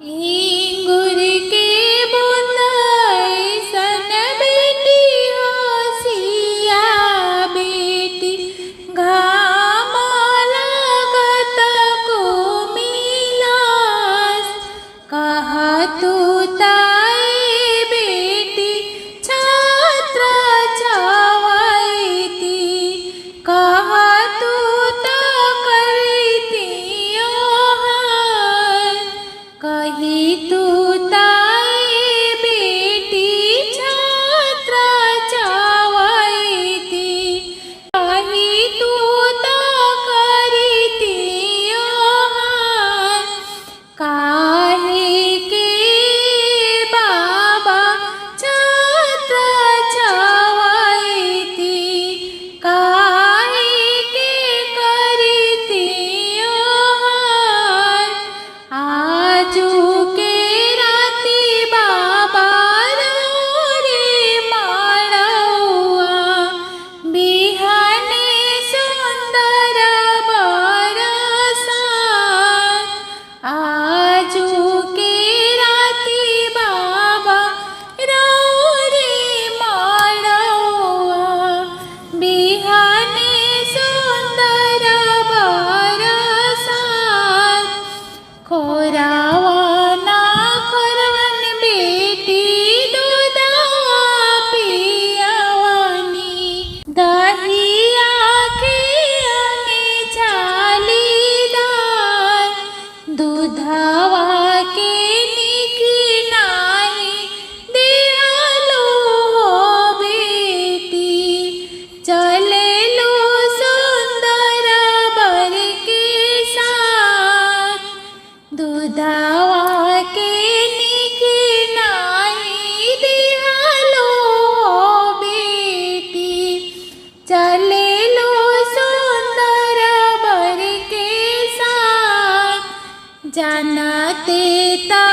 इंगूर के बुंदाई सन बेटी होशिया बेटी घाम लागत को मिलास कहा तू ताई बेटी छात्र छावाईती कहा तू ता करती ओहार कही तू ताई बेटी छात्र छावाईती कही तू ता करती ओहार काहे के बाबा छात्र छावाईती काहे के करती ओहार आजू के राती बाबा रे माड़ौआ बिहाने सुंदर बरसा आजू के राती बाबा रे माड़ौआ बिहाने सुंदर बरसा खोरावा ना खोरवन बेटी दूधवा पियावानी दहिया खिया में जालीदार दूधवा के निकी नाही दिहालो हो बेटी चले लो सुंदर बर के साथ दूधवा के निकी नाही दिहालो हो बेटी चले लो सुंदर बर के साथ जानते ता